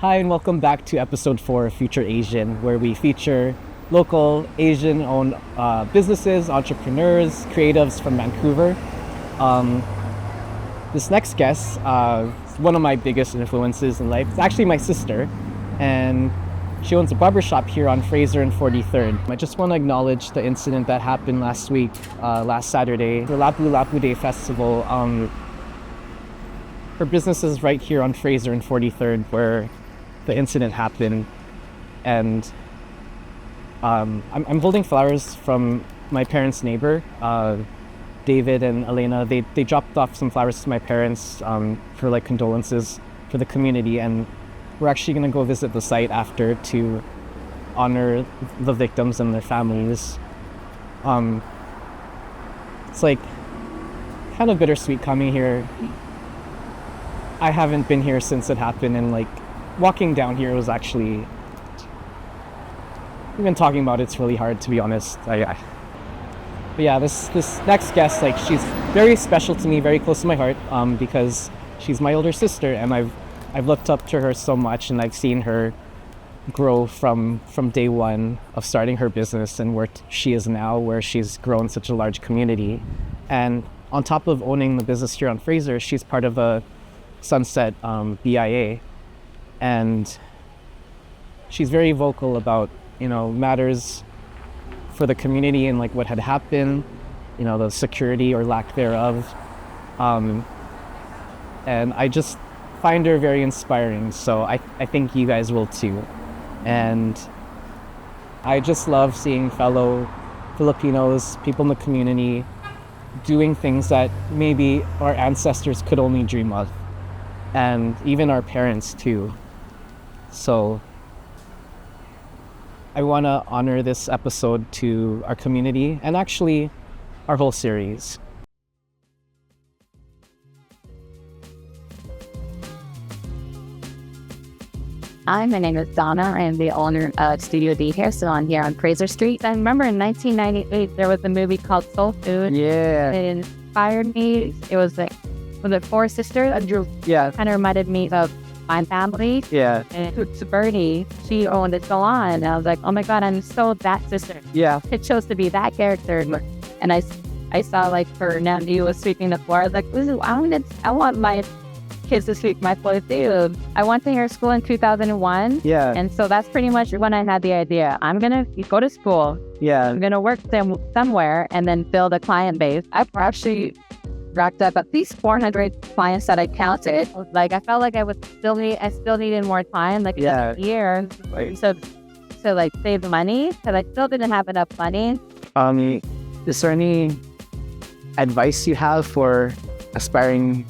Hi, and welcome back to episode 4 of FUTR.AZN, where we feature local Asian-owned businesses, entrepreneurs, creatives from Vancouver. This next guest is one of my biggest influences in life. It's actually my sister, and she owns a barbershop here on Fraser and 43rd. I just want to acknowledge the incident that happened last week, last Saturday, the Lapu Lapu Day Festival. Her business is right here on Fraser and 43rd, where the incident happened, and I'm holding flowers from my parents' neighbor, David and Elena. They dropped off some flowers to my parents for like condolences for the community, and we're actually gonna go visit the site after to honor the victims and their families. It's like kind of bittersweet coming here. I haven't been here since it happened, and like walking down here was actually, even talking about it's really hard, to be honest. But yeah, this next guest, like, she's very special to me, very close to my heart, because she's my older sister, and I've looked up to her so much, and I've seen her grow from day one of starting her business and where she is now, where she's grown such a large community. And on top of owning the business here on Fraser, she's part of a Sunset BIA, and she's very vocal about, you know, matters for the community and like what had happened, you know, the security or lack thereof, and I just find her very inspiring. So I think you guys will too. And I just love seeing fellow Filipinos, people in the community, doing things that maybe our ancestors could only dream of, and even our parents too. So I want to honor this episode to our community and actually our whole series. Hi, my name is Donna. I am the owner of Studio D Hair Salon here on Fraser Street. I remember in 1998, there was a movie called Soul Food. Yeah. It inspired me. It was like, was it Four Sisters? Yeah. Kind of reminded me of my family. Yeah. And Bertie, she owned a salon. And I was like, oh my God, I'm so that sister. Yeah. It chose to be that character. And I saw like her nephew was sweeping the floor. I was like, I want my kids to sweep my floor too. I went to hair school in 2001. Yeah. And so that's pretty much when I had the idea. I'm going to go to school. Yeah. I'm going to work somewhere and then build a client base. I've actually racked up at least 400 clients that I counted. Like, I felt like I still needed more time, like a year, to like save money, because I still didn't have enough money. Is there any advice you have for aspiring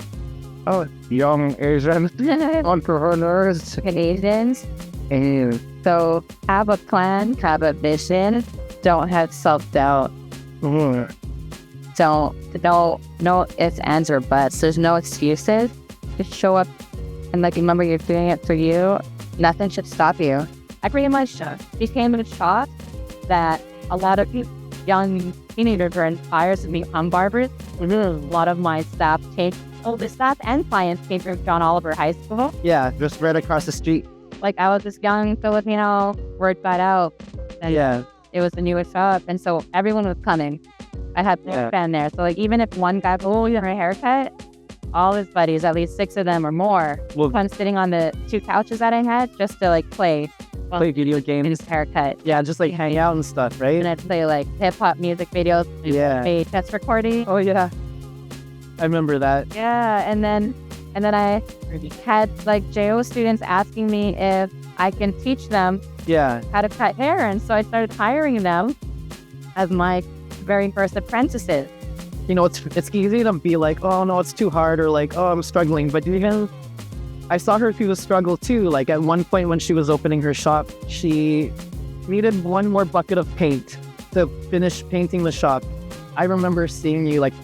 young Asian entrepreneurs? Asians. So have a plan, have a vision, don't have self-doubt. Mm-hmm. No ifs, ands, or buts. There's no excuses. Just show up and like remember you're doing it for you. Nothing should stop you. I pretty much became shocked that a lot of young teenagers were inspired to become barbers. A lot of my staff the staff and clients came from John Oliver High School. Yeah, just right across the street. Like, I was this young Filipino, word got out. And yeah. It was the newest shop, and so everyone was coming. I had no fan there. So like, even if one guy, you have a haircut, all his buddies, at least 6 of them or more, come sitting on the 2 couches that I had just to like play video games. His haircut. Yeah, just like hang out and stuff, right? And I'd play like hip hop music videos. A test recording. Oh yeah, I remember that. Yeah, and then I had like JO students asking me if I can teach them how to cut hair, and so I started hiring them as my very first apprentices. You know, it's easy to be like, oh no, it's too hard, or like, oh, I'm struggling. But even I saw her through the struggle too. Like, at one point when she was opening her shop, she needed one more bucket of paint to finish painting the shop. I remember seeing you like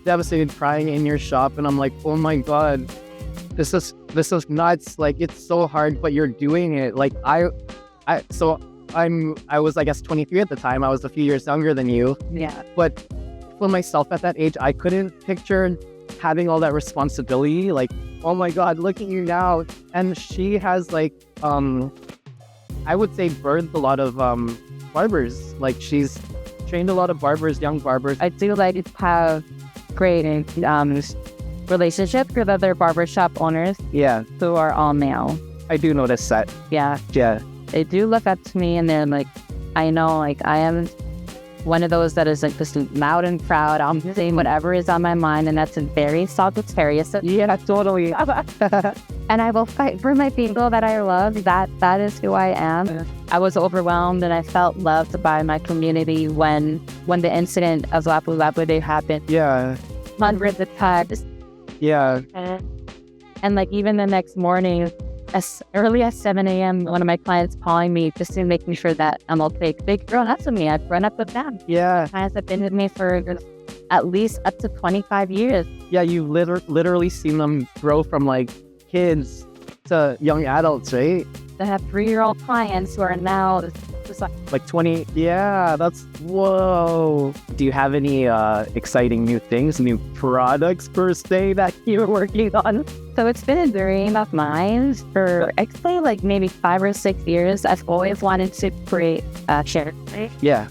devastated, crying in your shop, and I'm like, oh my God, this is nuts. Like, it's so hard, but you're doing it. Like, I was, I guess, 23 at the time. I was a few years younger than you. Yeah. But for myself at that age, I couldn't picture having all that responsibility. Like, Oh my God, look at you now. And she has like, I would say birthed a lot of barbers. Like she's trained a lot of barbers, young barbers. I do like to have great relationships with other barbershop owners Yeah, who are all male. I do notice that. Yeah, Yeah. they do look up to me, and they're like, I know, like I am one of those that is like just loud and proud. I'm saying whatever is on my mind, and that's a very Sagittarius. Yeah, totally. And I will fight for my people that I love. That is who I am. Yeah. I was overwhelmed, and I felt loved by my community when the incident of Lapu Lapu Day happened. Yeah, Hundreds of texts, yeah. and like even the next morning, as early as 7 a.m., one of my clients calling me just to making sure that I'm okay. They've grown up with me. I've grown up with them. Yeah, Clients have been with me for at least up to 25 years. yeah. You literally seen them grow from like kids to young adults, right? I have 3-year-old clients who are now just Like 20. Yeah, that's whoa. Do you have any exciting new things, new products per se that you're working on? So it's been a dream of mine for actually like maybe 5 or 6 years. I've always wanted to create a shirt Yeah,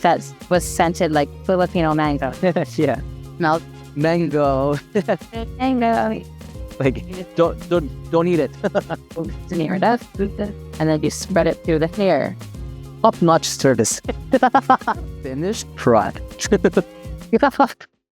that was scented like Filipino mango. yeah. Smells Mango. mango. Like don't eat it. Near enough, and then you spread it through the hair. Top-notch service. Finished product.